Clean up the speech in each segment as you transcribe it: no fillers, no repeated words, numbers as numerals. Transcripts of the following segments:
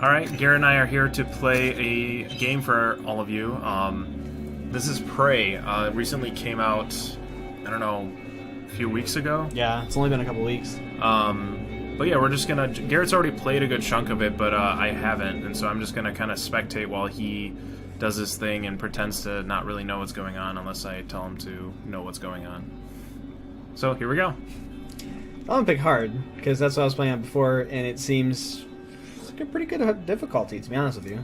Alright, Garrett and I are here to play a game for all of you. This is Prey. Recently came out, I don't know, a few weeks ago. Yeah, it's only been a couple weeks. But yeah, we're just gonna... Garrett's already played a good chunk of it, but I haven't, and so I'm just gonna kind of spectate while he does his thing and pretends to not really know what's going on unless I tell him to know what's going on. So, here we go. I'm gonna pick hard, because that's what I was playing on before, and it seems like a pretty good difficulty, to be honest with you.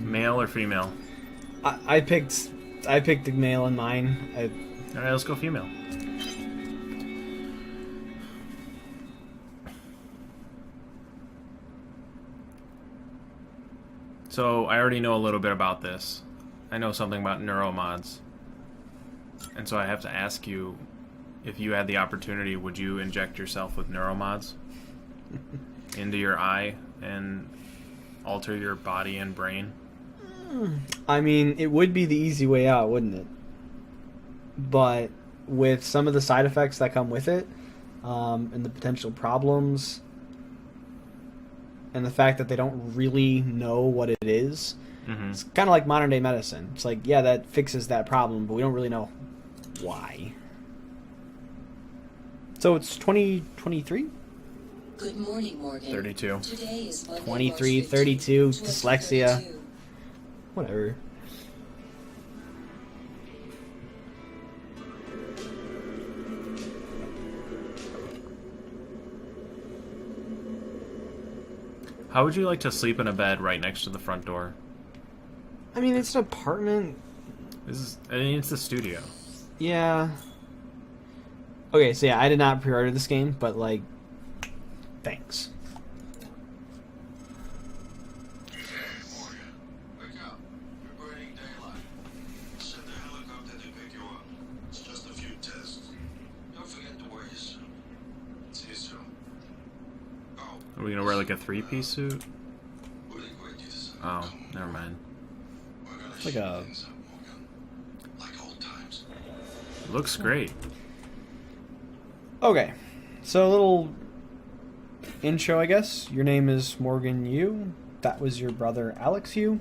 Male or female? I picked the male in mine. Alright, let's go female. So, I already know a little bit about this. I know something about neuromods. And so I have to ask you, if you had the opportunity, would you inject yourself with neuromods into your eye and alter your body and brain? I mean, it would be the easy way out, wouldn't it? But with some of the side effects that come with it, and the potential problems, and the fact that they don't really know what it is, it's kind of like modern day medicine. It's like, yeah, that fixes that problem, but we don't really know why. So it's 2023? Good morning, Morgan. 32. Today is Monday, 23, March 32, 15th, dyslexia. 2022. Whatever. How would you like to sleep in a bed right next to the front door? I mean, it's an apartment. I mean, it's the studio. Yeah. Okay, so yeah, I did not pre-order this game, but like, thanks. Morgan, wake up. You're burning daylight. Send the helicopter to pick you up. It's just a few tests. Don't forget to wear your suit. See you soon. Oh, Are we gonna wear like a three-piece suit? we'll equate you to some. Oh, never mind. We're gonna like shake a- things up, Morgan. Like old times. Looks great. Okay, so a little intro, I guess. Your name is Morgan Yu. That was your brother Alex Yu.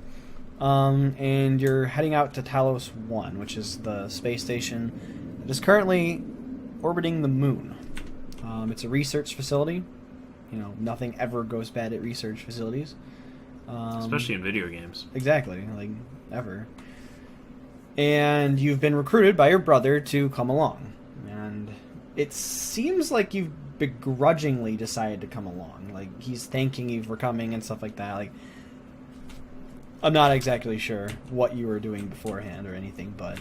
And you're heading out to Talos 1, which is the space station that is currently orbiting the moon. It's a research facility. You know, nothing ever goes bad at research facilities. Especially in video games. Exactly, like, ever. And you've been recruited by your brother to come along. And it seems like you've begrudgingly decided to come along. Like, he's thanking you for coming and stuff like that. Like, I'm not exactly sure what you were doing beforehand or anything, but,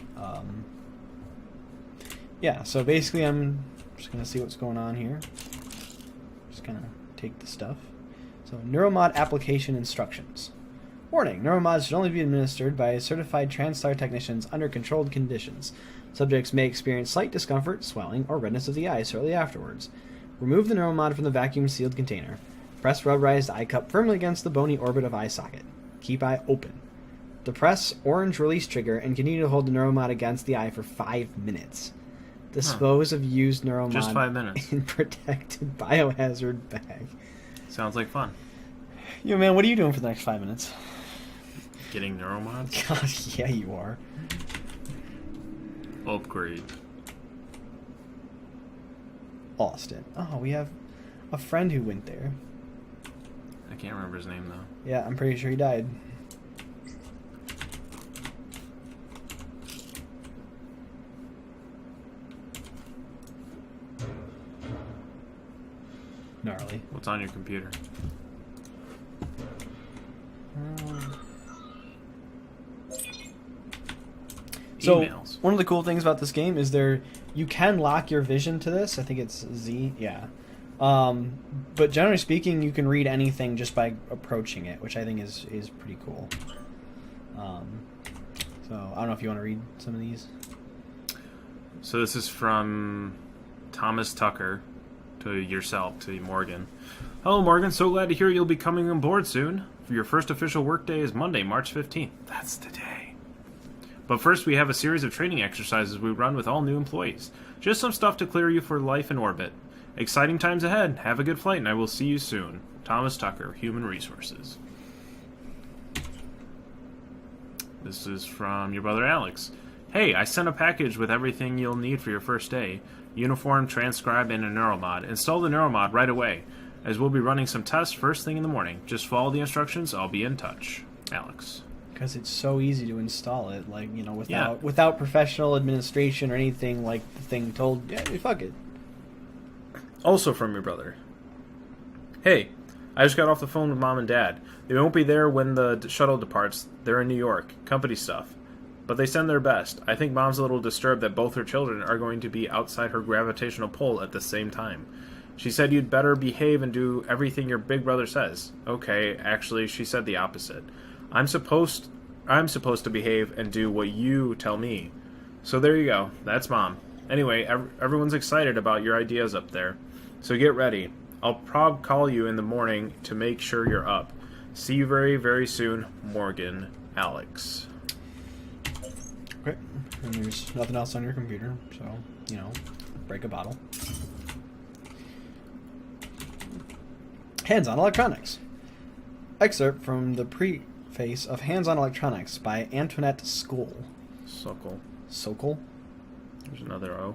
yeah, so basically I'm just going to see what's going on here. Just kind of take the stuff. So, Neuromod application instructions. Warning, neuromods should only be administered by certified TranStar technicians under controlled conditions. Subjects may experience slight discomfort, swelling, or redness of the eye shortly afterwards. Remove the neuromod from the vacuum-sealed container. Press rubberized eye cup firmly against the bony orbit of eye socket. Keep eye open. Depress orange release trigger and continue to hold the neuromod against the eye for 5 minutes. Dispose of used neuromod Just 5 minutes. in protected biohazard bag. Sounds like fun. Yo, man, what are you doing for the next 5 minutes? Getting neuromods? God, yeah, you are. Upgrade. Austin. Oh, we have a friend who went there. I can't remember his name, though. Yeah, I'm pretty sure he died. Gnarly. What's on your computer? So, Emails. one of the cool things about this game is you can lock your vision to this. I think it's Z, yeah. But generally speaking, you can read anything just by approaching it, which I think is pretty cool. So, I don't know if you want to read some of these. So this is from Thomas Tucker to yourself, to Morgan. Hello, Morgan. So glad to hear you'll be coming on board soon. For your first official workday is Monday, March 15th. That's today. But first, we have a series of training exercises we run with all new employees. Just some stuff to clear you for life in orbit. Exciting times ahead. Have a good flight, and I will see you soon. Thomas Tucker, Human Resources. This is from your brother Alex. Hey, I sent a package with everything you'll need for your first day. Uniform, transcribe, and a neuromod. Install the neuromod right away, as we'll be running some tests first thing in the morning. Just follow the instructions. I'll be in touch. Alex. Because it's so easy to install it, like, you know, without professional administration or anything, like the thing told, yeah, fuck it. Also from your brother. Hey, I just got off the phone with Mom and Dad. They won't be there when the shuttle departs. They're in New York. Company stuff. But they send their best. I think Mom's a little disturbed that both her children are going to be outside her gravitational pull at the same time. She said you'd better behave and do everything your big brother says. Okay, actually, she said the opposite. I'm supposed to behave and do what you tell me. So there you go. That's Mom. Anyway, everyone's excited about your ideas up there. So get ready. I'll call you in the morning to make sure you're up. See you very, very soon, Morgan. Alex. Okay. And there's nothing else on your computer, so, you know, break a bottle. Hands-on Electronics. Excerpt from the preface of Hands-on Electronics by Antoinette Sokol. Sokol? There's another O.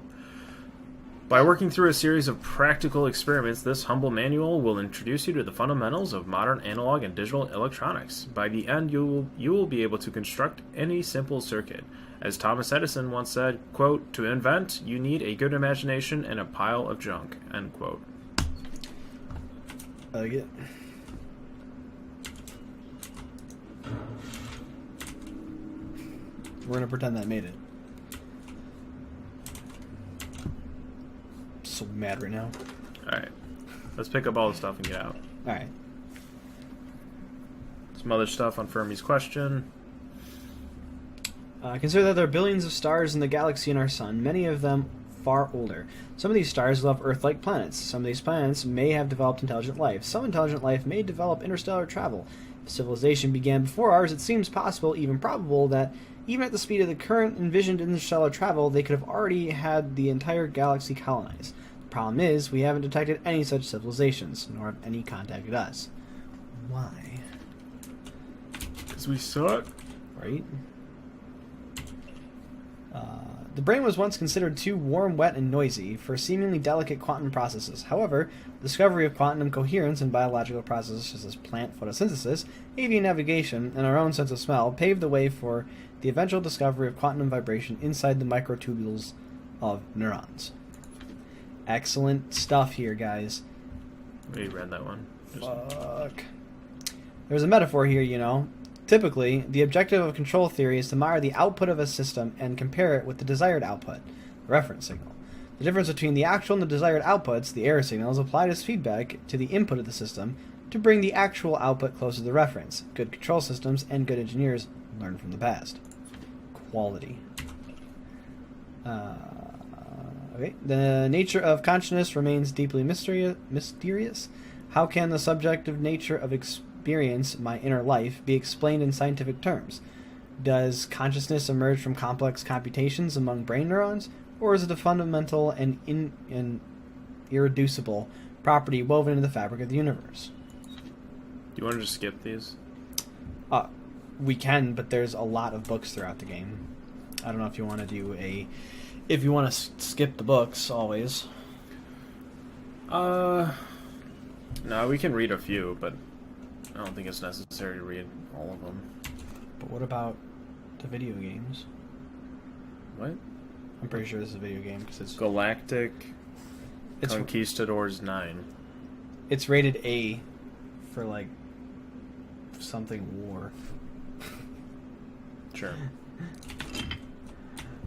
By working through a series of practical experiments, this humble manual will introduce you to the fundamentals of modern analog and digital electronics. By the end, you will be able to construct any simple circuit. As Thomas Edison once said, quote, "To invent, you need a good imagination and a pile of junk," end quote. I like it. We're going to pretend that made it. So mad right now. Alright. Let's pick up all the stuff and get out. Alright. Some other stuff on Fermi's question. Consider that there are billions of stars in the galaxy in our sun, many of them far older. Some of these stars love Earth-like planets. Some of these planets may have developed intelligent life. Some intelligent life may develop interstellar travel. If civilization began before ours, it seems possible, even probable, that even at the speed of the current envisioned interstellar travel, they could have already had the entire galaxy colonized. The problem is, we haven't detected any such civilizations, nor have any contacted us. Why? Because we suck. Right? The brain was once considered too warm, wet, and noisy for seemingly delicate quantum processes. However, the discovery of quantum coherence in biological processes such as plant photosynthesis, avian navigation, and our own sense of smell paved the way for the eventual discovery of quantum vibration inside the microtubules of neurons. Excellent stuff here, guys. We read that one. Fuck. There's a metaphor here, you know. Typically, the objective of control theory is to monitor the output of a system and compare it with the desired output, the reference signal. The difference between the actual and the desired outputs, the error signal, is applied as feedback to the input of the system to bring the actual output closer to the reference. Good control systems and good engineers learn from the past. Quality. Okay. The nature of consciousness remains deeply mysterious. How can the subjective nature of experience, my inner life, be explained in scientific terms? Does consciousness emerge from complex computations among brain neurons, or is it a fundamental and irreducible property woven into the fabric of the universe? Do you want to just skip these? We can, but there's a lot of books throughout the game. I don't know if you want to do a... If you want to skip the books, always. No, we can read a few, but I don't think it's necessary to read all of them. But what about the video games? What? I'm pretty sure this is a video game because it's Galactic It's- Conquistadors 9. it's rated A for like something war. Sure.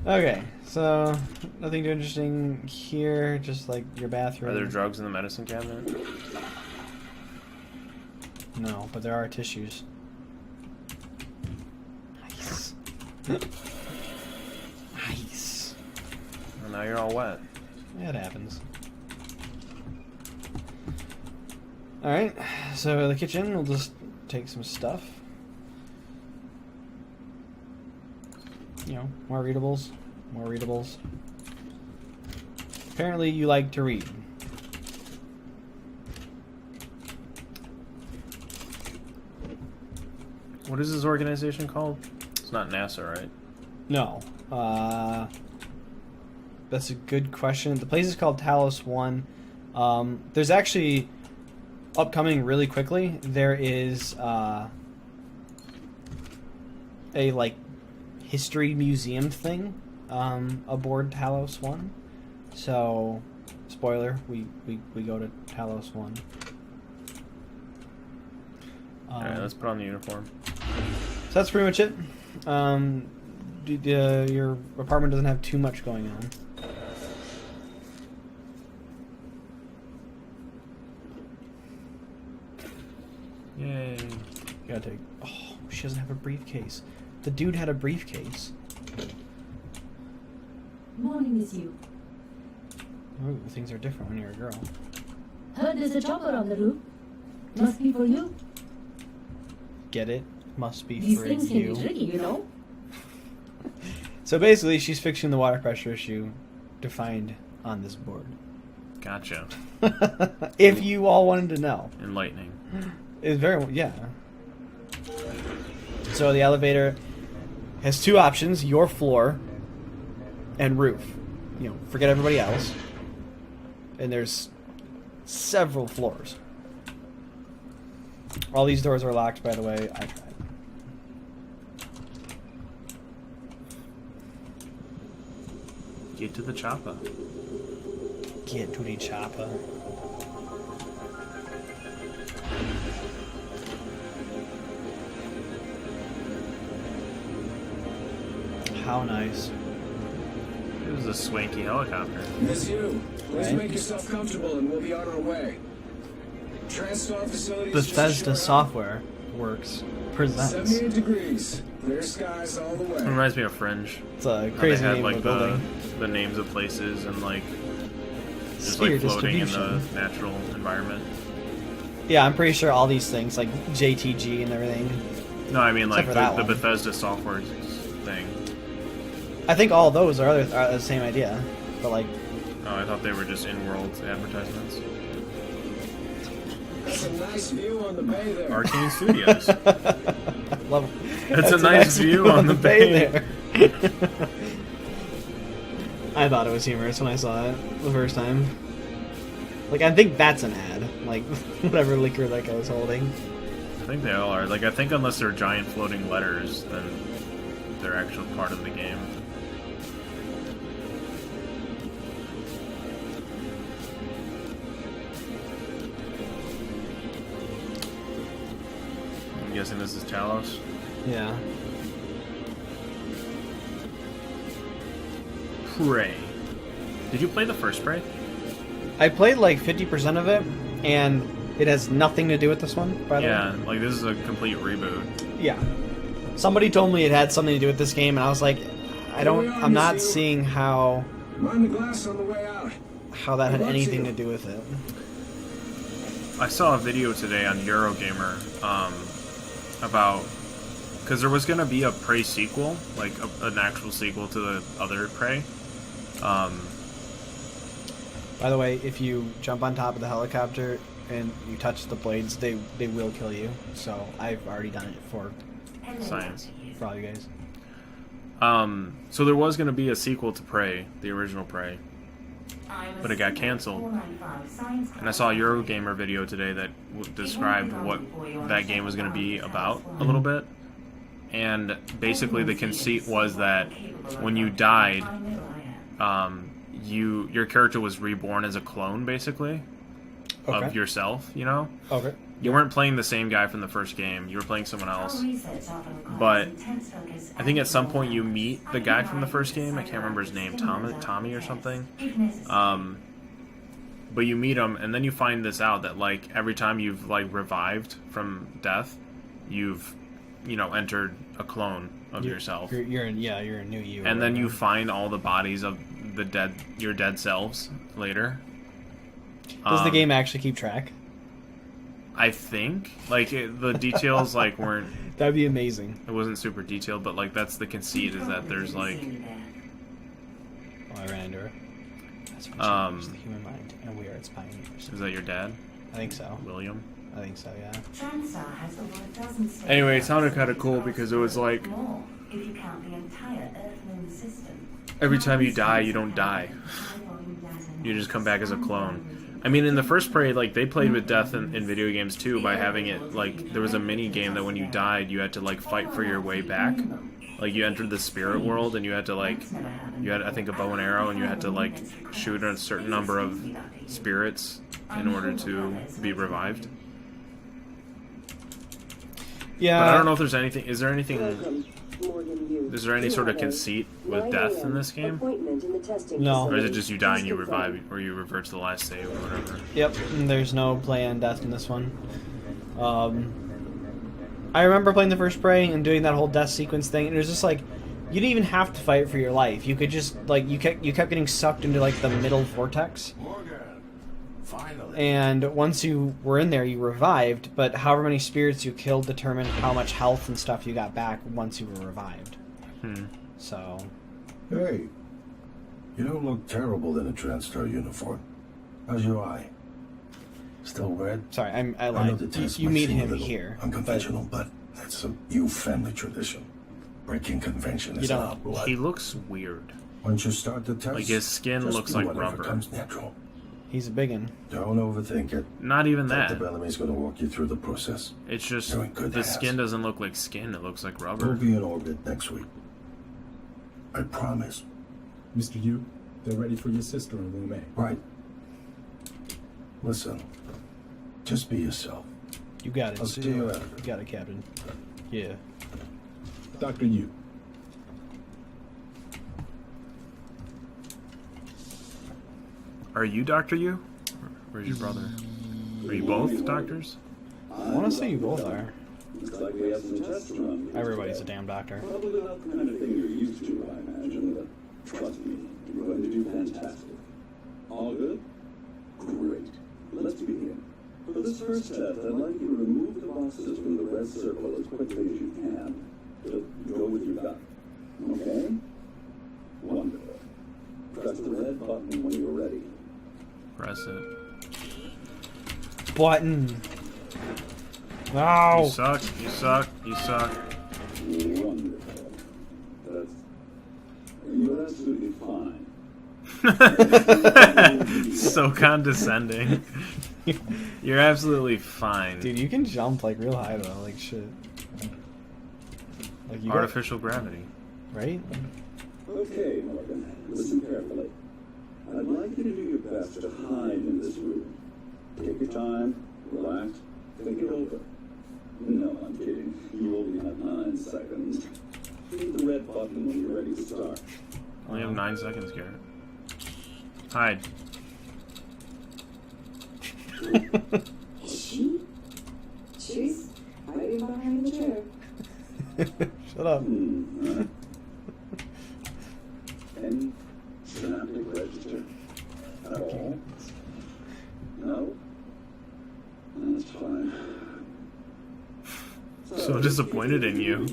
Okay, so nothing too interesting here. Just like your bathroom. Are there drugs in the medicine cabinet? No, but there are tissues. Nice. Nice. Well, now you're all wet. Yeah, it happens. Alright, so the kitchen, we'll just take some stuff. You know, more readables. More readables. Apparently you like to read. What is this organization called? It's not NASA, right? No. That's a good question. The place is called Talos 1. There's actually, upcoming really quickly, there is a, like, history museum thing aboard Talos 1. So, spoiler, we go to Talos 1. Alright, let's put on the uniform. So that's pretty much it. Your apartment doesn't have too much going on. Yay. Gotta take. Oh, she doesn't have a briefcase. The dude had a briefcase. Morning, Miss You. Ooh, things are different when you're a girl. Heard there's a chopper on the roof. Must be for you. Get it? Must be These for things can be you. tricky, you know. So basically, she's fixing the water pressure issue defined on this board. Gotcha. If you all wanted to know. Enlightening. It's very, yeah. So the elevator has two options: your floor and roof. You know, forget everybody else. And there's several floors. All these doors are locked, by the way. I tried. Get to the chopper. Get to the chopper. How nice. It was a swanky helicopter. Miss you, please Right. make yourself comfortable and we'll be on our way. Transfer facilities. Bethesda Software Works presents. 78 degrees. Clear skies all the It way. reminds me of Fringe. It's a How crazy they had name like of a building. the names of places and like just Sphere like floating in the distribution. natural environment. Yeah, I'm pretty sure all these things, like JTG and everything. No, I mean like Except for that the one. Bethesda software thing. I think all those are the same idea, but like, Oh, I thought they were just in-world advertisements. That's a nice view on the bay there. Arcane Studios. love. That's a nice view on the bay. there. I thought it was humorous when I saw it the first time. Like, I think that's an ad. Like, whatever liquor that guy was holding. I think they all are. Like, I think unless they're giant floating letters, then they're actually part of the game. I'm guessing this is Talos. Yeah. Prey. Did you play the first Prey? I played like 50% of it, and it has nothing to do with this one, by the way. Yeah, like this is a complete reboot. Yeah. Somebody told me it had something to do with this game, and I was like, I'm not seeing how Mind the glass on the way out. that had anything to do with it. I saw a video today on Eurogamer about because there was gonna be a Prey sequel, like an actual sequel to the other Prey. By the way, if you jump on top of the helicopter and you touch the blades, they will kill you. So I've already done it for Science. all you guys. So there was gonna be a sequel to Prey, the original Prey, but it got canceled. And I saw a Eurogamer video today that described what that game was going to be about a little bit. And basically the conceit was that when you died, your character was reborn as a clone, basically, Okay. of yourself, you know? Okay. You weren't playing the same guy from the first game. You were playing someone else. But I think at some point you meet the guy from the first game. I can't remember his name, Tommy or something. But you meet him, and then you find this out that like every time you've like revived from death, you've entered a clone of yourself. You're a new you. or And then you whatever. find all the bodies of your dead selves later. Does the game actually keep track? I think the details like weren't. That'd be amazing. It wasn't super detailed, but like that's the conceit is that there's like Oh, I ran into her. That's what changes the human mind, and we are its pioneers. is that your dad, I think so. William? I think so, yeah. Transar has over a dozen stations. Anyway, it sounded kind of cool because it was like more if you count the entire Earth-Moon system. every time you die, you don't die. You just come back as a clone. I mean, in the first Prey, like, they played with death in video games too by having it, like, there was a mini game that when you died, you had to, like, fight for your way back. Like, you entered the spirit world and you had to, like, you had, I think, a bow and arrow, and you had to, like, shoot a certain number of spirits in order to be revived. Yeah. But I don't know if there's anything, is there any sort of conceit with death in this game? No. Or is it just you die and you revive, or you revert to the last save or whatever? Yep, and there's no play on death in this one. I remember playing the first Prey and doing that whole death sequence thing, and it was just like, you didn't even have to fight for your life. You could just, like, you kept getting sucked into, like, the middle vortex. Finally. And once you were in there, you revived, but however many spirits you killed determined how much health and stuff you got back once you were revived. So... Hey, you don't look terrible in a Transtar uniform. How's your eye? Still red? Sorry, I I know lied. the test You might meet seem a him little here. unconventional, but that's a you family tradition. Breaking convention is don't- our blood. He looks weird. Once you start the test, Like, his skin just looks do like whatever rubber. comes natural. He's a biggin. Don't overthink it. Not even that. Dr. Bellamy's going to walk you through the process. It's just, You're in good the hands. skin doesn't look like skin, it looks like We'll rubber. be in orbit next week. I promise. Mr. Yu, they're ready for your sister in room A. Right. Listen. Just be yourself. You got it. I'll see you later. You got it, Captain. Yeah. Dr. Yu, Are you Dr. Yu? Where's your brother? Are you both doctors? I want to say you both are. Looks like we have some tests to run. Everybody's a damn doctor. Probably not the kind of thing you're used to, I imagine, but trust me, you're going to do fantastic. All good? Great. Let's begin. For this first test, I'd like you to remove the boxes from the red circle as quickly as you can. Just go with your gut. Okay? Wonderful. Press the red button when you're ready. Press it. Button. You No. suck, you suck, you suck. Wonderful. You're absolutely fine. So condescending. You're absolutely fine. Dude, you can jump like real high though, like shit. Like you got, Artificial gravity. right? Okay, Morgan, listen carefully. I'd like you to do your best to hide in this room. Take your time, relax, think it over. No, I'm kidding. You only have 9 seconds. Hit the red button when you're ready to start. Only have 9 seconds, Garrett. Hide. Is she? She's hiding behind the chair. Shut up. Any synaptic register? At all? No? That's fine. So disappointed in you.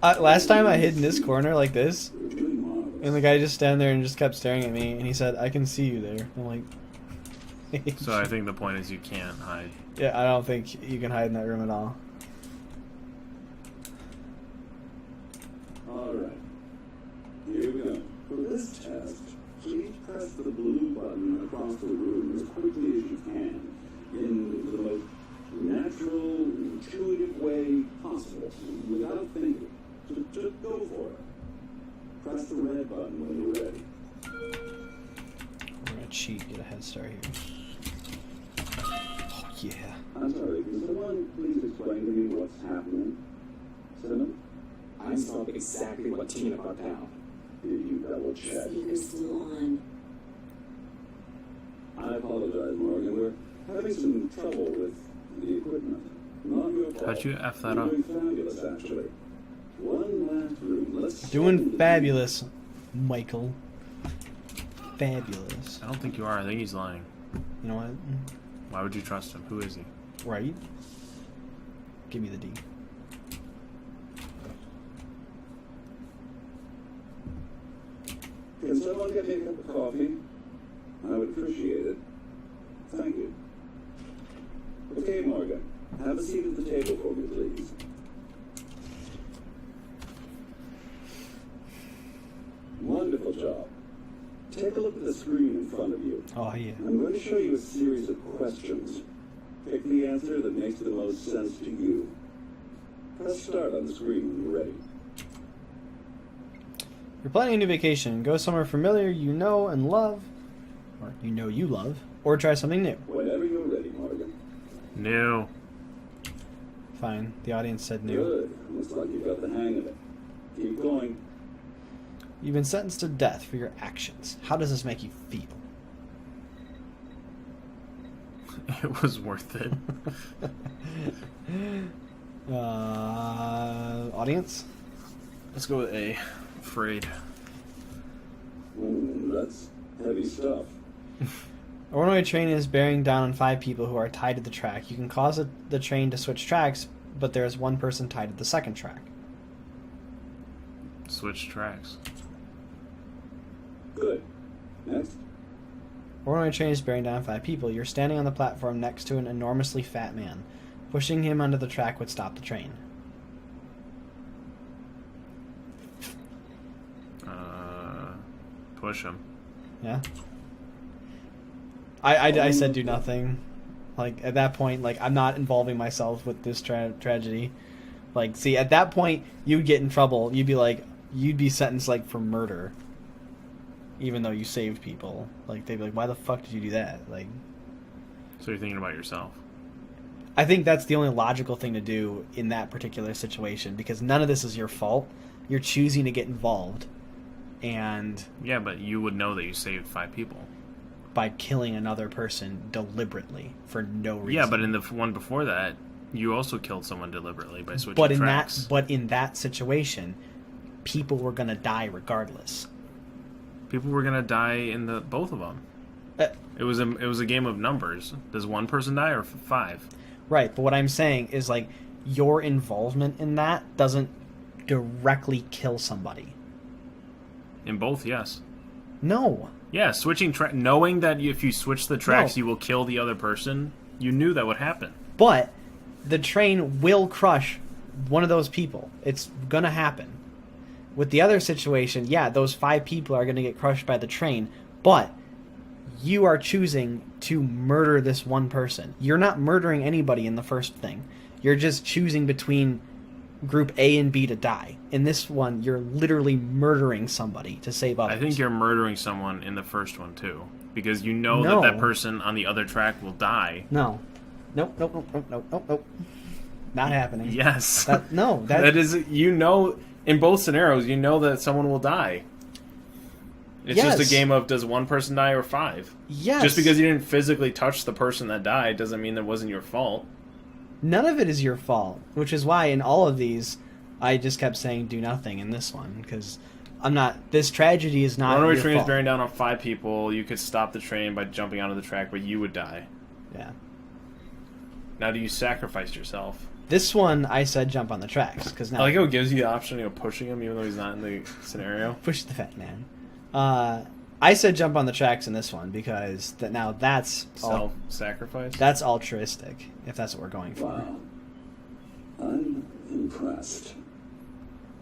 Last time I hid in this corner like this, You're doing marvelous. and the guy just stand there and just kept staring at me, and he said, "I can see you there." I'm like, So I think the point is you can't hide. yeah, I don't think you can hide in that room at all. Alright. Here we go. For this test, please press the blue button across the room as quickly as you can, in the most natural, intuitive way possible, without thinking. Just go for it. Press the red button when you're ready. We're gonna cheat, get a head start here. Oh yeah. I'm sorry, can someone please explain to me what's happening? Cinnamon? I saw exactly what Tina brought down. Did you double check? Speaker's still on. I apologize, Morgan. We're having some trouble with the equipment. Not your fault. How'd you F that You're up? doing fabulous, actually. One last room. Let's Doing fabulous, Michael. Fabulous. I don't think you are. I think he's lying. You know what? Why would you trust him? Who is he? Right? Give me the D. Can someone get me a cup of coffee? I would appreciate it. Thank you. Okay, Morgan. Have a seat at the table for me, please. Wonderful job. Take a look at the screen in front of you. Oh, yeah. I'm going to show you a series of questions. Pick the answer that makes the most sense to you. Press start on the screen when you're ready. You're planning a new vacation. Go somewhere familiar you know and love, or you know you love, or try something new. Whenever you're ready, Morgan. New. Fine. The audience said new. Good. Looks like you got the hang of it. Keep going. You've been sentenced to death for your actions. How does this make you feel? It was worth it. Audience? Let's go with A. Afraid. Ooh, that's heavy stuff. A runaway train is bearing down on 5 people who are tied to the track. You can cause the train to switch tracks, but there is one person tied to the second track. Switch tracks. Good. Next. A runaway train is bearing down 5 people. You're standing on the platform next to an enormously fat man. Pushing him onto the track would stop the train. Push him. Yeah? I said do nothing. Like, at that point, like, I'm not involving myself with this tragedy. Like, see, at that point, you'd get in trouble. You'd be sentenced, like, for murder. Even though you saved people. Like, they'd be like, why the fuck did you do that? Like... So you're thinking about yourself. I think that's the only logical thing to do in that particular situation, because none of this is your fault. You're choosing to get involved. And... Yeah, but you would know that you saved 5 people. By killing another person deliberately for no reason. Yeah, but in the one before that, you also killed someone deliberately by switching tracks. But in that situation, people were gonna die regardless. People were gonna die in the both of them. It was a game of numbers. Does one person die or 5? Right, but what I'm saying is, like, your involvement in that doesn't directly kill somebody. In both, yes. No. Yeah, switching knowing that if you switch the tracks, you will kill the other person. You knew that would happen. But the train will crush one of those people. It's gonna happen. With the other situation, yeah, those 5 people are gonna get crushed by the train, but you are choosing to murder this one person. You're not murdering anybody in the first thing. You're just choosing between group A and B to die. In this one, you're literally murdering somebody to save others. I think you're murdering someone in the first one, too. Because you know that person on the other track will die. No. Nope. Not happening. Yes. That is, you know, in both scenarios, you know that someone will die. It's just a game of, does one person die or 5? Yes. Just because you didn't physically touch the person that died doesn't mean that wasn't your fault. None of it is your fault, which is why in all of these, I just kept saying do nothing in this one, because this tragedy is not your fault. Runaway train is bearing down on 5 people. You could stop the train by jumping onto the track, but you would die. Yeah. Now, do you sacrifice yourself? This one, I said jump on the tracks, because now... I like how it gives you the option of pushing him, even though he's not in the scenario. Push the fat man. I said jump on the tracks in this one, because that's... Self-sacrifice? That's altruistic, if that's what we're going for. Wow. I'm impressed.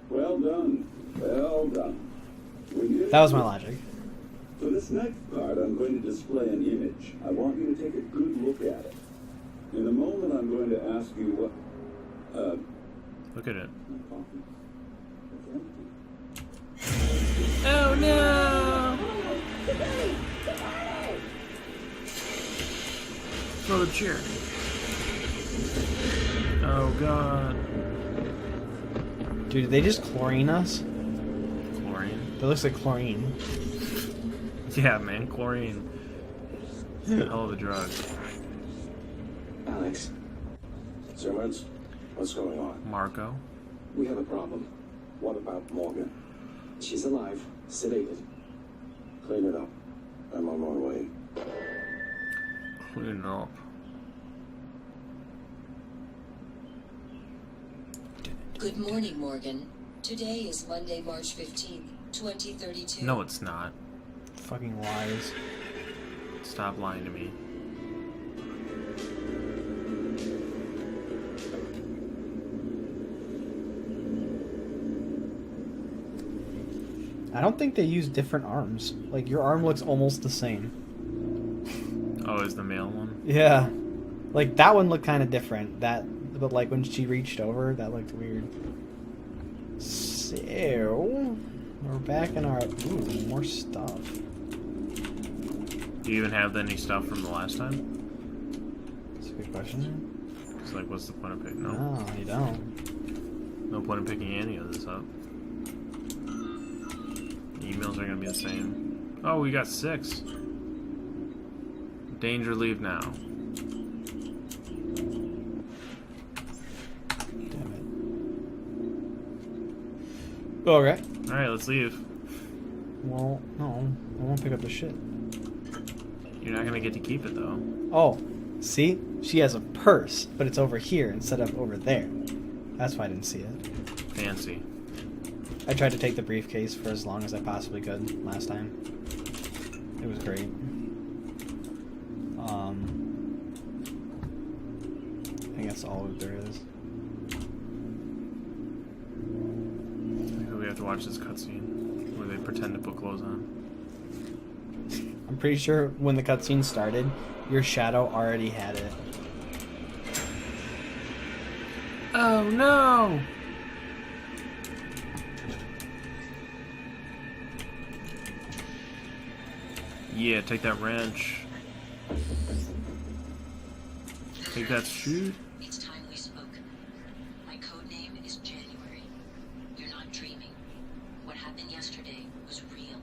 Well done. Well done. That was my logic. For this next part, I'm going to display an image. I want you to take a good look at it. In a moment, I'm going to ask you what... Look at it. Oh no! Throw the chair. Oh god. Dude, did they just chlorine us? Chlorine? That looks like chlorine. Yeah, man, chlorine. Hell of a drug. Alex. Simmons, what's going on? Marco? We have a problem. What about Morgan? She's alive, sedated. Clean it up. I'm on my way. Clean it up. Good morning, Morgan. Today is Monday, March 15th, 2032. No, it's not. Fucking lies. Stop lying to me. I don't think they use different arms. Like, your arm looks almost the same. Oh, is the male one? Yeah. Like, that one looked kind of different. But, like, when she reached over, that looked weird. So, we're back in our... Ooh, more stuff. Do you even have any stuff from the last time? That's a good question. It's like, what's the point of picking? No. No, you don't. No point in picking any of this up. Emails are gonna be the same. Oh, we got 6. Danger, leave now. Damn it. Okay. Alright, let's leave. Well, no. I won't pick up the shit. You're not gonna get to keep it, though. Oh, see? She has a purse, but it's over here instead of over there. That's why I didn't see it. Fancy. I tried to take the briefcase for as long as I possibly could last time. It was great. I think that's all there is. Maybe we have to watch this cutscene where they pretend to put clothes on. I'm pretty sure when the cutscene started, your shadow already had it. Oh no! Yeah, take that wrench. Take that shoot. It's time we spoke. My code name is January. You're not dreaming. What happened yesterday was real.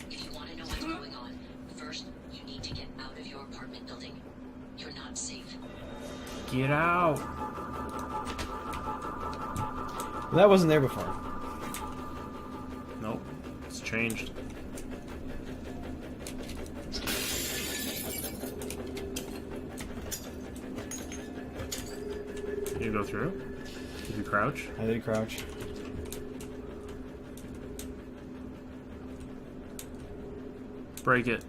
If you want to know what's going on, first you need to get out of your apartment building. You're not safe. Get out! That wasn't there before. Nope. It's changed. You go through? Did you crouch? I did crouch. Break it.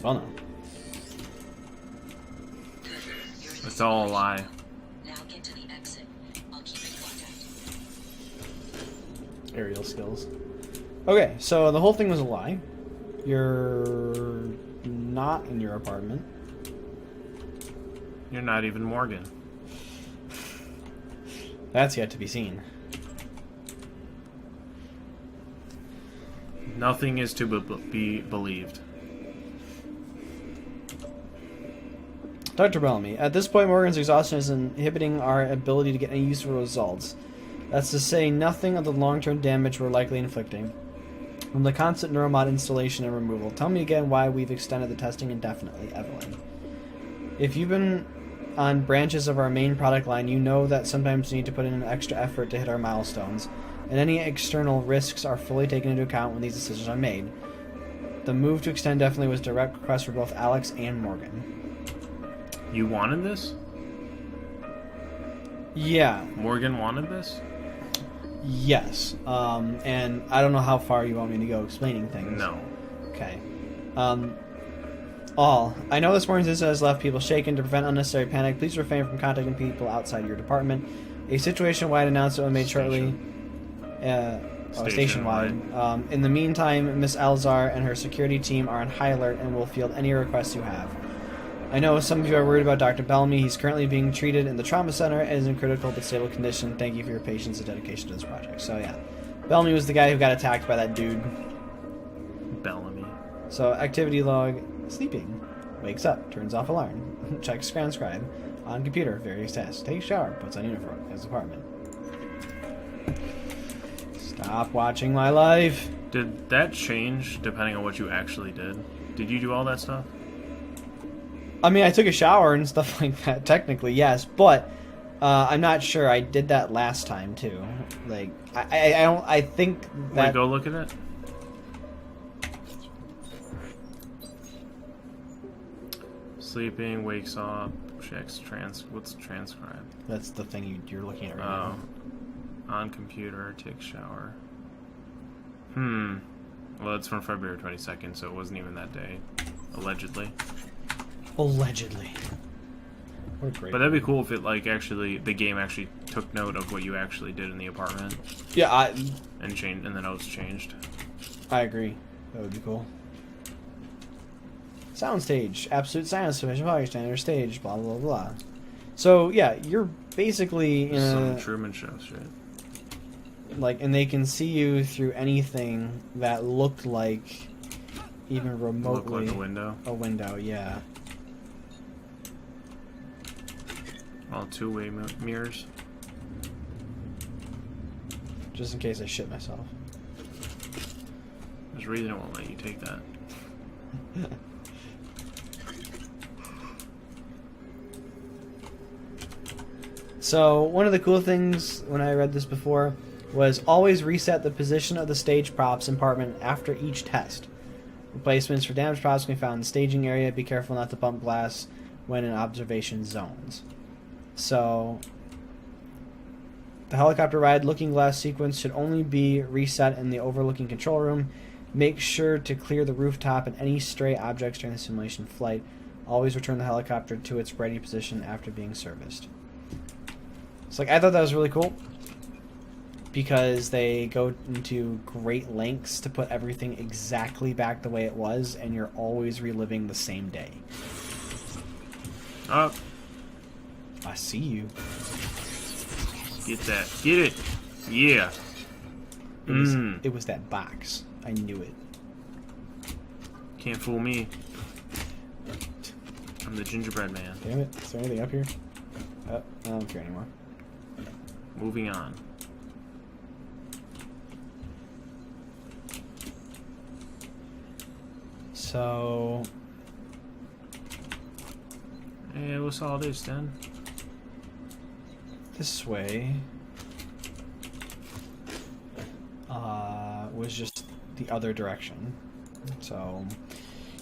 Oh no. It's all a lie. Now get to the exit. I'll keep in contact. Aerial skills. Okay, so the whole thing was a lie. You're not in your apartment. You're not even Morgan. That's yet to be seen. Nothing is to be believed. Dr. Bellamy, at this point Morgan's exhaustion is inhibiting our ability to get any useful results. That's to say nothing of the long-term damage we're likely inflicting from the constant neuromod installation and removal. Tell me again why we've extended the testing indefinitely, Evelyn. If you've been on branches of our main product line, you know that sometimes we need to put in an extra effort to hit our milestones, and any external risks are fully taken into account when these decisions are made. The move to extend definitely was a direct request for both Alex and Morgan. You wanted this? Yeah. Morgan wanted this? Yes. And I don't know how far you want me to go explaining things. No. Okay. I know this morning's incident has left people shaken. To prevent unnecessary panic, please refrain from contacting people outside your department. A situation-wide announcement was made shortly. Station-wide. In the meantime, Miss Alzar and her security team are on high alert and will field any requests you have. I know some of you are worried about Dr. Bellamy. He's currently being treated in the trauma center and is in critical but stable condition. Thank you for your patience and dedication to this project. So yeah, Bellamy was the guy who got attacked by that dude. Bellamy. So activity log: sleeping, wakes up, turns off alarm, checks transcribe, on computer, various tasks, takes shower, puts on uniform, his apartment. Stop watching my life. Did that change depending on what you actually did? Did you do all that stuff? I mean, I took a shower and stuff like that, technically, yes, but I'm not sure. I did that last time, too. Like, I think that... Wait, go look at it. Sleeping, wakes up, checks what's transcribe? That's the thing you're looking at right now. On computer, takes shower. Well, it's from February 22nd, so it wasn't even that day. Allegedly. Allegedly. What a great. But that'd be cool if it like actually the game actually took note of what you actually did in the apartment Yeah, and changed and the notes changed. I agree. That would be cool. Soundstage, absolute silence, sufficient volume standard stage, blah blah blah. So yeah, you're basically in Some a, Truman Show shit. like, and they can see you through anything that looked like even remotely Look like a window. a window. Yeah. All two-way mirrors. Just in case I shit myself. There's a reason it won't let you take that. So, one of the cool things when I read this before was always reset the position of the stage props in compartment after each test. Replacements for damaged props can be found in the staging area. Be careful not to bump glass when in observation zones. So, the helicopter ride looking glass sequence should only be reset in the overlooking control room. Make sure to clear the rooftop and any stray objects during the simulation flight. Always return the helicopter to its ready position after being serviced. So, like, I thought that was really cool because they go into great lengths to put everything exactly back the way it was, and you're always reliving the same day. Up. I see you. Get that. Get it. Yeah. It was that box. I knew it. Can't fool me. I'm the gingerbread man. Damn it. Is there anything up here? Oh, I don't care anymore. Moving on. So, Hey, what's all this then? this way was just the other direction. So,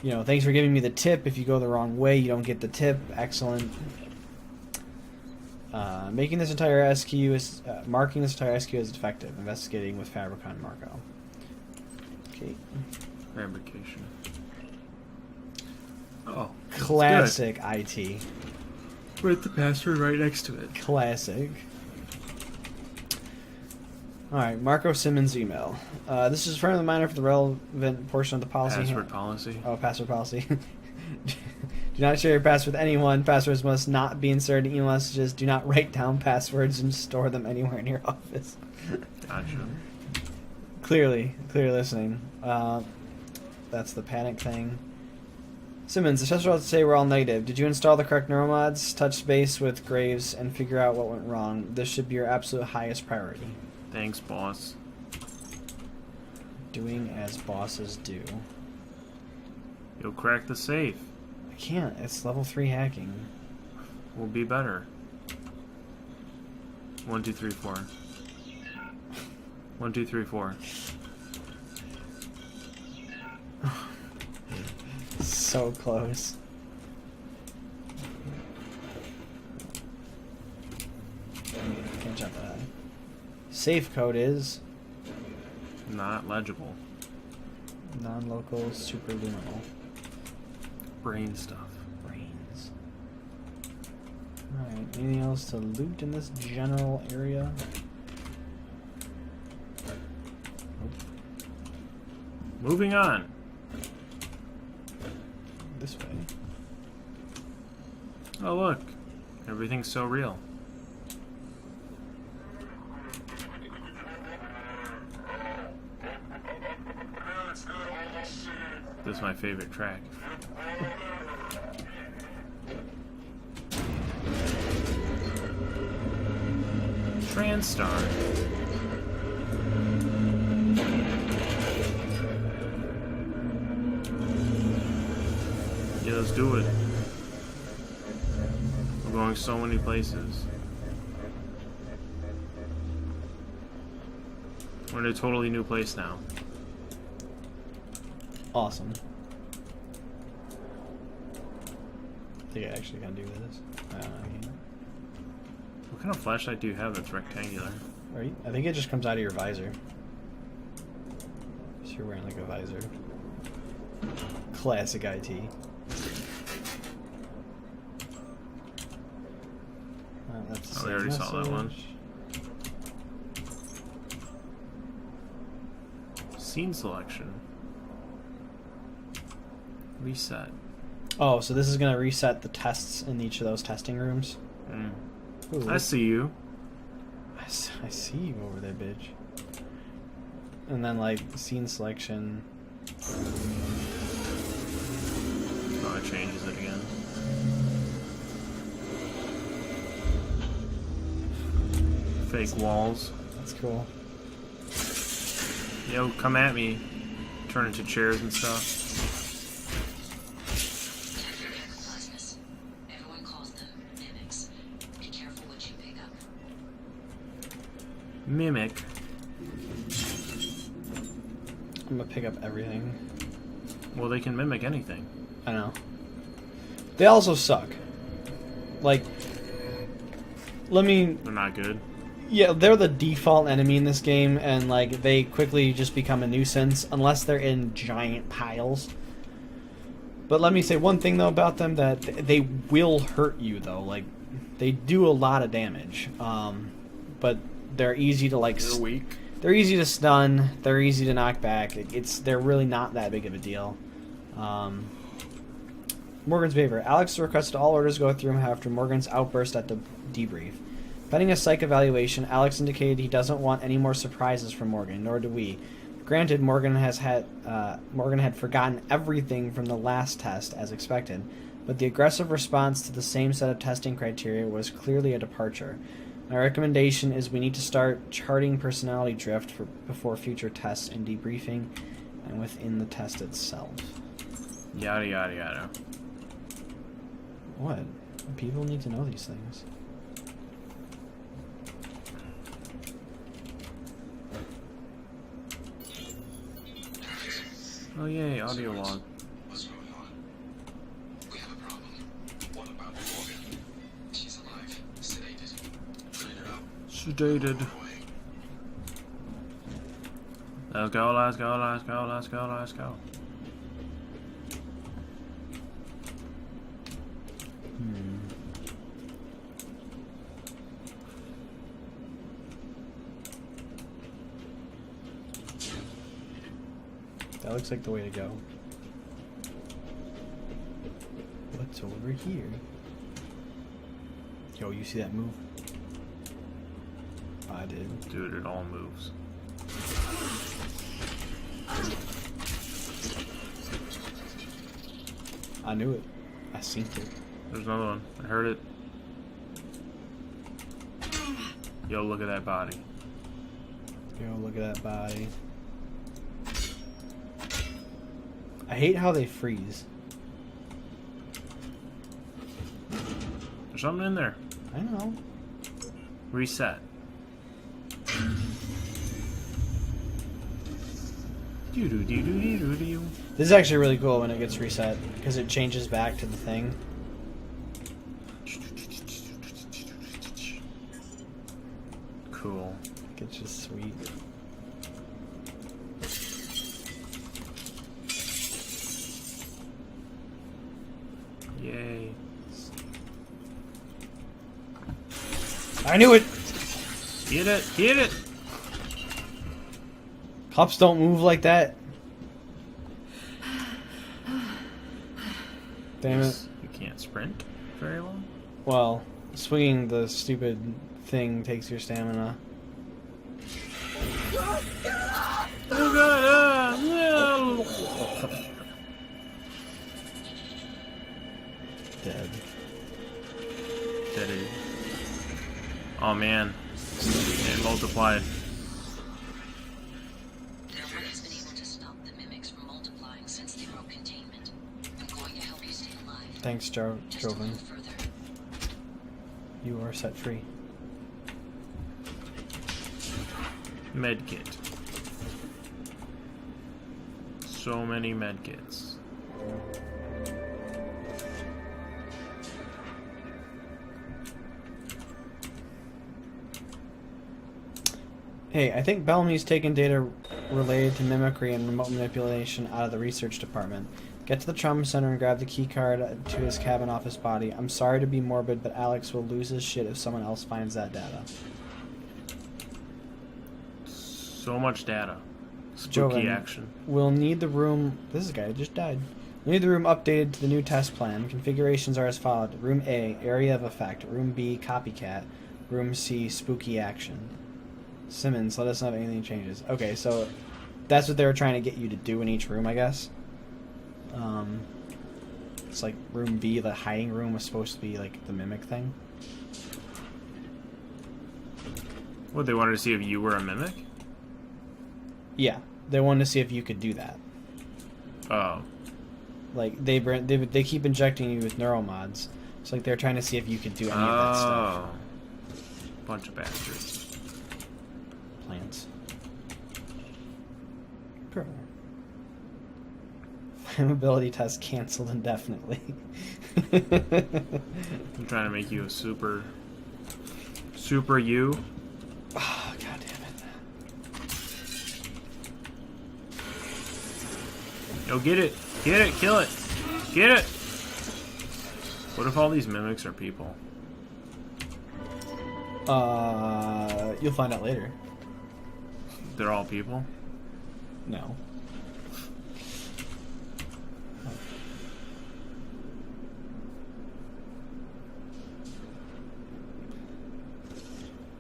you know, thanks for giving me the tip. If you go the wrong way, you don't get the tip. Excellent. Making this entire SQ is marking this entire SQ as defective. Investigating with Fabricon Marco. Okay. Fabrication. Oh. Classic IT. Write the password right next to it. Classic. Alright, Marco Simmons' email. This is a friendly reminder for the relevant portion of the policy. Password policy. Oh, password policy. Do not share your password with anyone. Passwords must not be inserted in email messages. Do not write down passwords and store them anywhere in your office. Gotcha. Clearly listening. That's the panic thing. Simmons, the test results say we're all negative. Did you install the correct neuromods, touch base with Graves, and figure out what went wrong? This should be your absolute highest priority. Thanks, boss. Doing as bosses do. You'll crack the safe. I can't. It's level 3 hacking. Will be better. 1, 2, 3, 4. 1, 2, 3, 4. So close. Can't jump that. Safe code is Not legible. non-local superluminal. Brain stuff. Brains. Alright, anything else to loot in this general area? Nope. Moving on. This way. Oh, look. Everything's so real. This is my favorite track. Transstar. Yeah, let's do it. We're going so many places. We're in a totally new place now. Awesome. I think I actually can do this. I can't. What kind of flashlight do you have that's rectangular? Right? I think it just comes out of your visor. So you're wearing like a visor. Classic IT. that's the Oh, same we already saw that one. message. Scene selection. Reset. Oh, so this is gonna reset the tests in each of those testing rooms. Mm. Ooh. I see you. I see you over there, bitch. And then like scene selection. Oh, it changes it again. Fake walls. That's cool. Yo, come at me. Turn into chairs and stuff. Everyone calls them mimics. Be careful what you pick up. Mimic. I'm gonna pick up everything. Well, they can mimic anything. I know. They also suck. Like, let me. They're not good. Yeah, they're the default enemy in this game, and like they quickly just become a nuisance unless they're in giant piles. But let me say one thing though about them, that they will hurt you though. Like, they do a lot of damage. But they're easy to like. They're weak. They're easy to stun. They're easy to knock back. They're really not that big of a deal. Morgan's behavior. Alex requested all orders go through him after Morgan's outburst at the debrief. Pending a psych evaluation, Alex indicated he doesn't want any more surprises from Morgan, nor do we. Granted, Morgan had forgotten everything from the last test, as expected, but the aggressive response to the same set of testing criteria was clearly a departure. My recommendation is we need to start charting personality drift before future tests and debriefing, and within the test itself. Yada yada yada. What? People need to know these things. Oh yay, audio log. What's going on? We have a problem. What about Morgan? She's alive, sedated. Clean her up. Sedated. Let's go, let's go, let's go, let's go, let's go. That looks like the way to go. What's over here? Yo, you see that move? I did. Dude, it all moves. I knew it. I seen it. There's another one. I heard it. Yo, look at that body. Yo, look at that body. I hate how they freeze. There's something in there. I know. Reset. Doo-doo-doo-doo-doo-doo-doo. This is actually really cool when it gets reset, because it changes back to the thing. Cool. It's just sweet. Yay. I knew it! Get it! Get it! Pups don't move like that. Damn it. You can't sprint very long. Well, swinging the stupid thing takes your stamina. Oh god! No. Dead. Dead. Oh man. It multiplied. No one has been able to stop the mimics from multiplying since they broke containment. I'm going to help you stay alive. Thanks, Just a Joven. little further. You are set free. Medkit. So many medkits. Hey, I think Bellamy's taken data related to mimicry and remote manipulation out of the research department. Get to the trauma center and grab the key card to his cabin off his body. I'm sorry to be morbid, but Alex will lose his shit if someone else finds that data. So much data. Spooky Joven, action. We'll need the room... This guy just died. We'll need the room updated to the new test plan. Configurations are as followed. Room A, area of effect. Room B, copycat. Room C, spooky action. Simmons, let us know if anything changes. Okay, so that's what they were trying to get you to do in each room, I guess. It's like room B, the hiding room, was supposed to be like the mimic thing. What, they wanted to see if you were a mimic? Yeah, they wanted to see if you could do that. Oh. Like they keep injecting you with neuromods. It's like they're trying to see if you could do any of that stuff. Bunch of bastards. Plants. Girl. Flammability test canceled indefinitely. I'm trying to make you a super you. Oh, god damn it. Yo, get it, kill it, get it. What if all these mimics are people? You'll find out later. They're all people? No.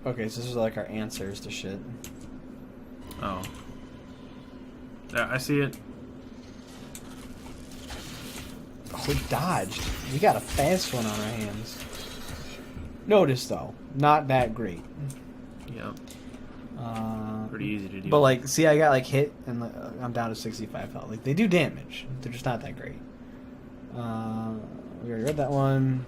Okay, so this is like our answers to shit. Oh. Yeah, I see it. Oh, we dodged. We got a fast one on our hands. Notice, though, not that great. Yep. Pretty easy to do. But, like, see, I got, like, hit, and I'm down to 65 health. Like, they do damage. They're just not that great. We already read that one.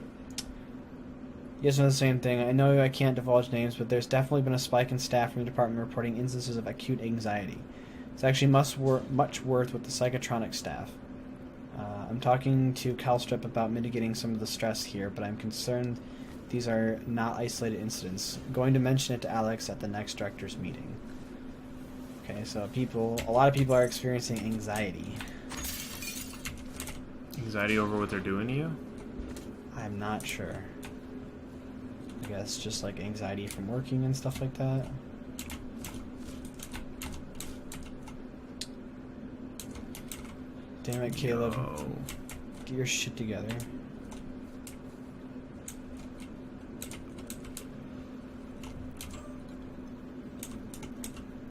You guys know the same thing. I know I can't divulge names, but there's definitely been a spike in staff from the department reporting instances of acute anxiety. It's actually much worse with the psychotronic staff. I'm talking to Calstrip about mitigating some of the stress here, but I'm concerned these are not isolated incidents. I'm going to mention it to Alex at the next director's meeting. Okay, so a lot of people are experiencing anxiety. Anxiety over what they're doing to you? I'm not sure. I guess just like anxiety from working and stuff like that. Damn it, Caleb. No. Get your shit together.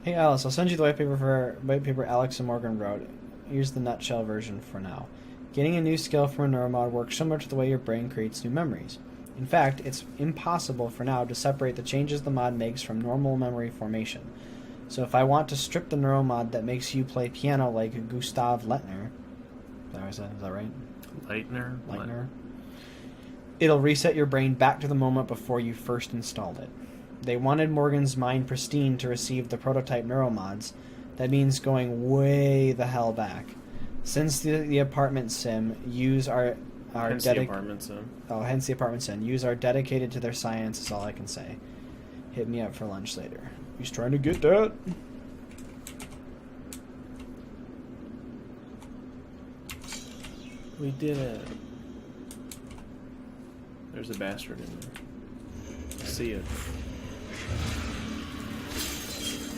Hey Alice, I'll send you the white paper Alex and Morgan wrote. Here's the nutshell version for now. Getting a new skill from a neuromod works similar to the way your brain creates new memories. In fact, it's impossible for now to separate the changes the mod makes from normal memory formation. So if I want to strip the neuromod that makes you play piano like Gustav Leitner, is that right? Leitner? It'll reset your brain back to the moment before you first installed it. They wanted Morgan's mind pristine to receive the prototype neuromods. That means going way the hell back. Since the apartment sim, use our hence the apartment sim. Oh, hence the apartment sim. Use are dedicated to their science is all I can say. Hit me up for lunch later. He's trying to get that. We did it. There's a bastard in there. I see it.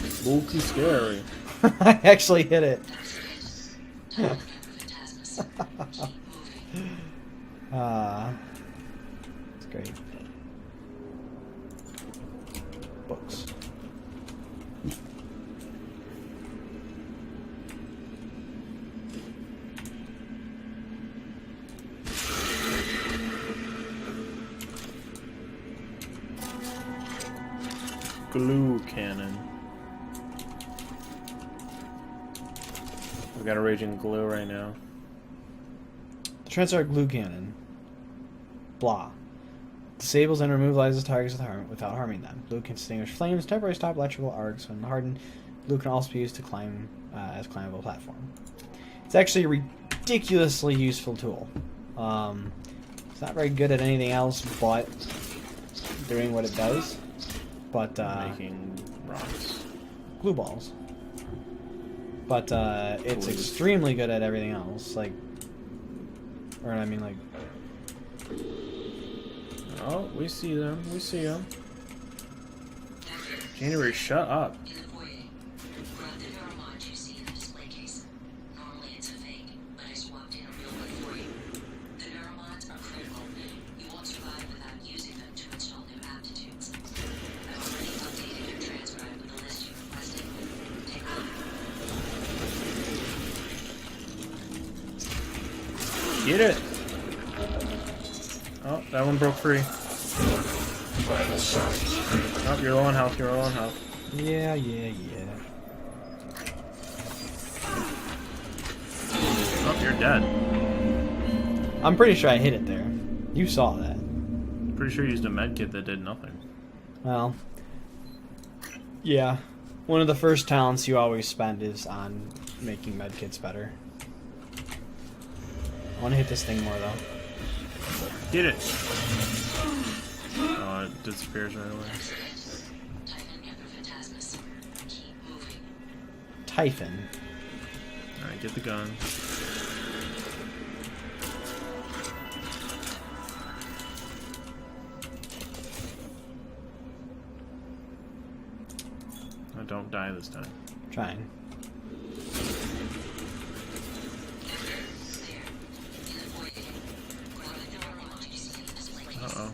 Spooky scary. I actually hit it. It's great. Books. Glue cannon. We've got a raging glue right now. Transfer glue cannon. Blah. Disables and removes targets without harming them. Glue can extinguish flames, temporarily stop electrical arcs when hardened. Glue can also be used to climb as climbable platform. It's actually a ridiculously useful tool. It's not very good at anything else but doing what it does. But making rocks. Glue balls. But it's extremely good at everything else. Like Or I mean, like, Oh, we see them. We see them. January, shut up. In the foyer, grab the neuromod you see in the display case. Normally it's a fake, but I swapped in a real one for you. The neuromods are critical. You won't survive without using them to install new aptitudes. I've already updated your transcribe with the list you requested. Take a look. Get it. Oh, that one broke free. Oh, you're low on health. You're low on health. yeah. Oh, you're dead. I'm pretty sure I hit it there. You saw that. Pretty sure you used a med kit that did nothing. Well, yeah. One of the first talents you always spend is on making medkits better. I want to hit this thing more, though. Get it. Oh, it disappears right away. Typhon. Alright, get the gun. Oh, don't die this time. Trying. Uh-oh.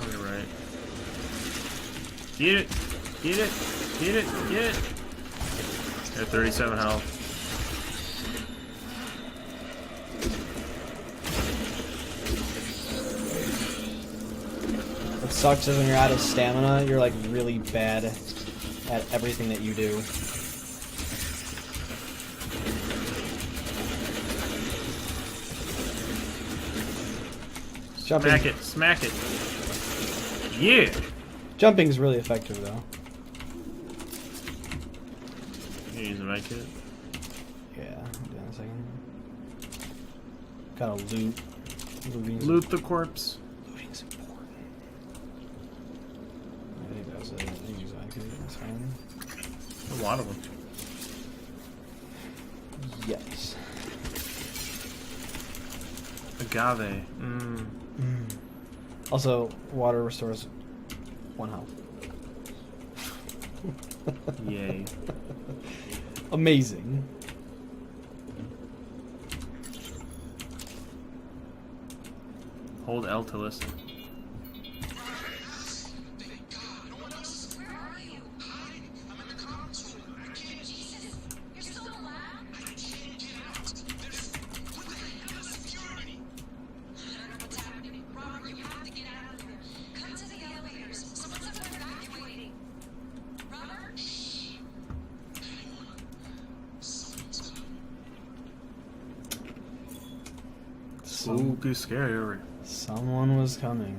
Oh, you're right. Get it! Get it! Get it! Get it! You're at 37 health. What sucks is when you're out of stamina, you're like really bad at everything that you do. Jumping. Smack it! Smack it! Yeah! Jumping's really effective though. You use a med kit? Yeah, hold on a second. Gotta loot. Loot the corpse. Looting's important. I think that's it. I think use that. That's fine. A lot of them. Yes. Agave. Also, water restores 1 health. Yay. Amazing. Hold L to listen. Spooky, scary. Someone was coming.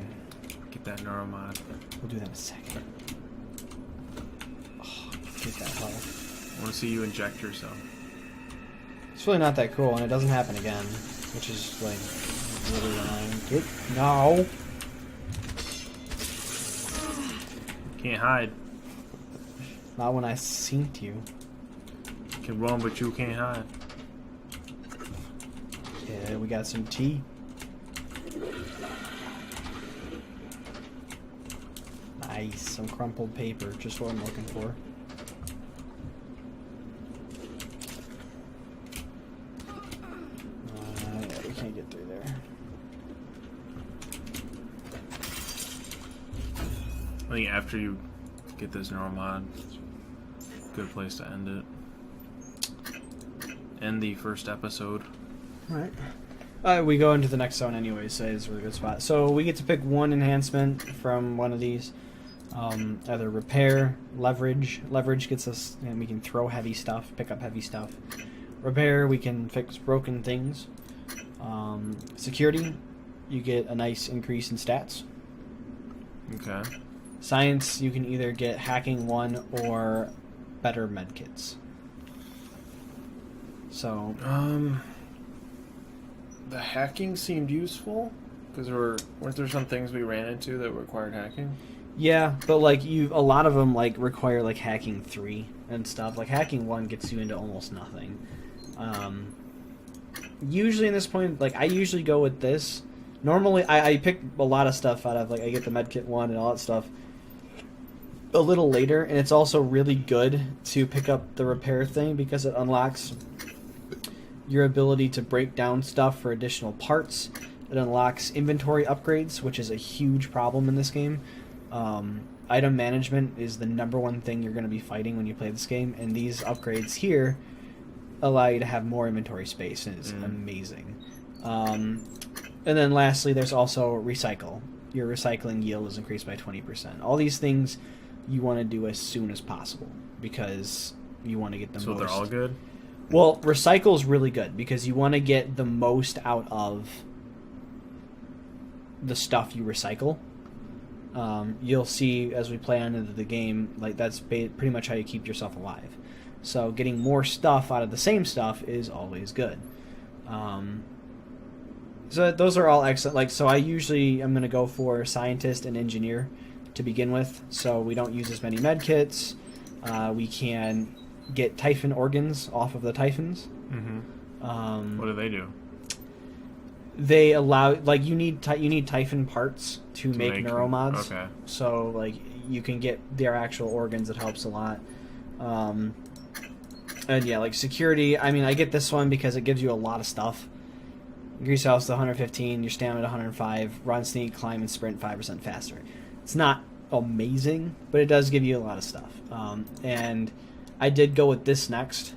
Get that neuromod. We'll do that in a second. Oh, get that health. I want to see you inject yourself. It's really not that cool, and it doesn't happen again, which is like really annoying. No. Can't hide. Not when I synced you. You can run, but you can't hide. Yeah, we got some tea. Nice, some crumpled paper, just what I'm looking for. Yeah, we can't get through there. I think after you get this neuromod, good place to end it. End the first episode. Alright. We go into the next zone anyway, so it's a really good spot. So we get to pick one enhancement from one of these. Either repair, leverage. Leverage gets us, and we can throw heavy stuff, pick up heavy stuff. Repair, we can fix broken things. Security, you get a nice increase in stats. Okay. Science, you can either get hacking 1 or better medkits. So, The hacking seemed useful. Because weren't there some things we ran into that required hacking? Yeah, but like a lot of them like require like hacking 3 and stuff. Like hacking 1 gets you into almost nothing. Usually in this point, like I usually go with this. Normally, I pick a lot of stuff out of like I get the medkit 1 and all that stuff a little later, and it's also really good to pick up the repair thing because it unlocks your ability to break down stuff for additional parts. It unlocks inventory upgrades, which is a huge problem in this game. Item management is the #1 thing you're going to be fighting when you play this game, and these upgrades here allow you to have more inventory space, and it's amazing. And then lastly, there's also recycle. Your recycling yield is increased by 20%. All these things you want to do as soon as possible because you want to get the most. So they're all good? Well, recycle is really good because you want to get the most out of the stuff you recycle. You'll see as we play on into the game, like that's pretty much how you keep yourself alive. So getting more stuff out of the same stuff is always good. So those are all excellent. Like, so I'm going to go for scientist and engineer to begin with. So we don't use as many med kits. We can get Typhon organs off of the Typhons. Mm-hmm. What do they do? They allow, like, you need Typhon parts to make neuromods. Okay. So like you can get their actual organs. It helps a lot. And yeah, like security. I mean, I get this one because it gives you a lot of stuff. Increase your health to 115, your stamina to 105, run, sneak, climb, and sprint 5% faster. It's not amazing, but it does give you a lot of stuff. And I did go with this next.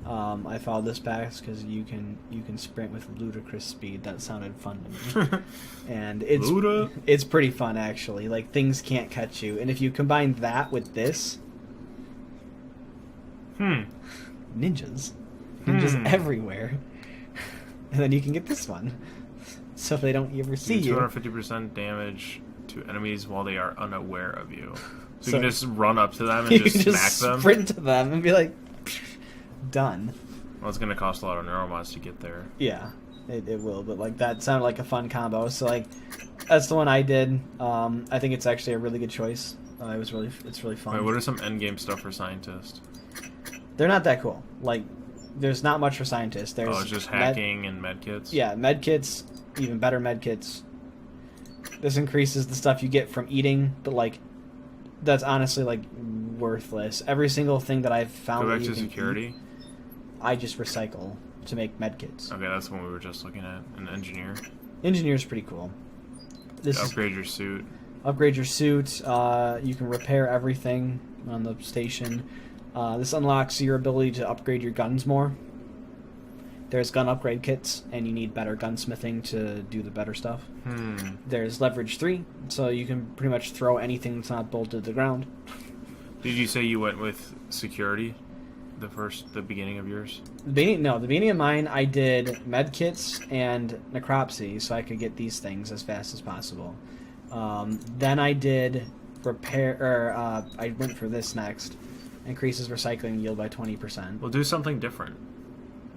I followed this back because you can sprint with ludicrous speed. That sounded fun to me, and it's pretty fun actually. Like things can't catch you, and if you combine that with this, ninjas everywhere, and then you can get this one, so they don't ever see you. 250% damage to enemies while they are unaware of you. So you can just run up to them and just smack them. Sprint to them and be like, done. Well, it's going to cost a lot of neuromods to get there. Yeah, it will, but like that sounded like a fun combo. So like, that's the one I did. I think it's actually a really good choice. It's really fun. Wait, what are some endgame stuff for scientists? They're not that cool. Like, there's not much for scientists. There's it's just hacking and medkits? Yeah, medkits, even better medkits. This increases the stuff you get from eating, but like, that's honestly like worthless. Every single thing that I've found. Go back to security. I just recycle to make medkits. Okay, that's the one we were just looking at. An engineer. Engineer's pretty cool. Upgrade your suit. Upgrade your suit. You can repair everything on the station. This unlocks your ability to upgrade your guns more. There's gun upgrade kits, and you need better gunsmithing to do the better stuff. There's leverage 3, so you can pretty much throw anything that's not bolted to the ground. Did you say you went with security? The beginning of yours? The beginning of mine, I did medkits and necropsy, so I could get these things as fast as possible. Then I did repair, I went for this next. Increases recycling yield by 20%. Well, do something different.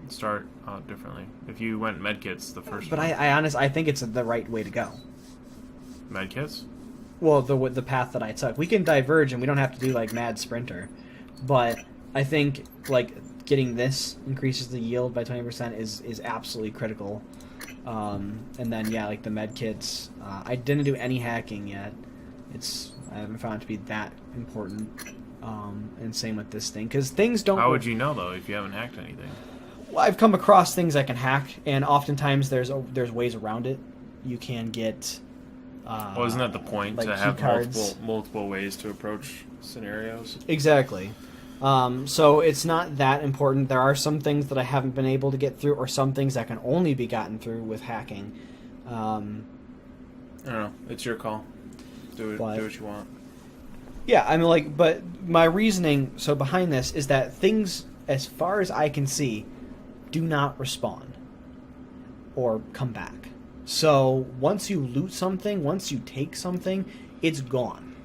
Start out differently. If you went medkits the first but one. I think it's the right way to go. Medkits? Well, the path that I took. We can diverge and we don't have to do like mad sprinter. But I think like getting this increases the yield by 20% is absolutely critical. And then yeah, like the medkits. I didn't do any hacking yet. I haven't found it to be that important. And same with this thing, because things don't. How would you know though if you haven't hacked anything? Well, I've come across things I can hack, and oftentimes there's ways around it. You can get. Well, isn't that the point, like to have cards. multiple ways to approach scenarios? Exactly. So it's not that important. There are some things that I haven't been able to get through, or some things that can only be gotten through with hacking. I don't know. It's your call. Do what you want. Yeah, I mean, like, but my reasoning behind this is that things, as far as I can see, do not respawn or come back. So once you loot something, once you take something, it's gone.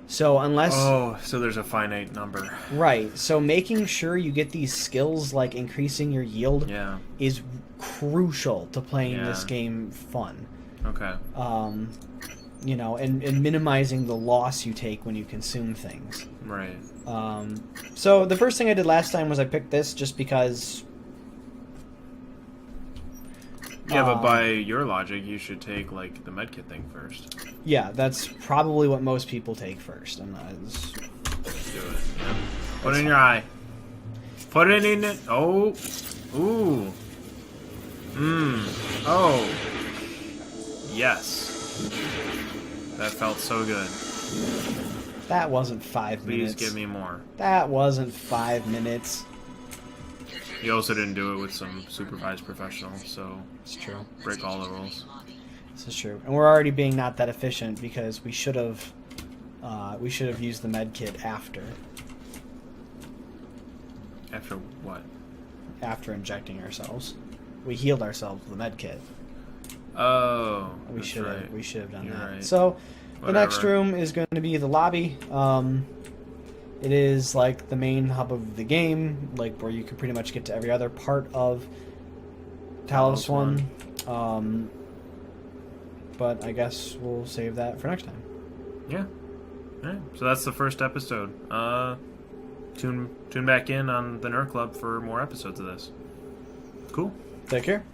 So unless... Oh, so there's a finite number. Right. So making sure you get these skills, like increasing your yield, is crucial to playing this game fun. Okay. You know, and minimizing the loss you take when you consume things. Right. So the first thing I did last time was I picked this just because. Yeah, but by your logic, you should take like the medkit thing first. Yeah, that's probably what most people take first. I'm not. Let's do it. Yeah. Put it in your eye. Put it in it. Oh. Ooh. Oh. Yes. That felt so good. That wasn't 5 minutes. Please give me more. That wasn't 5 minutes. You also didn't do it with some supervised professionals, so It's true. break all the rules. This is true, and we're already being not that efficient because we should have used the med kit after After what? after injecting ourselves. We healed ourselves with the med kit. Oh, We that's should have right. done You're that. right. So the next Whatever. room is going to be the lobby. It is like the main hub of the game, like where you can pretty much get to every other part of Talos One. But I guess we'll save that for next time. Yeah. Alright. So that's the first episode. Tune back in on the Nerd Club for more episodes of this. Cool. Take care.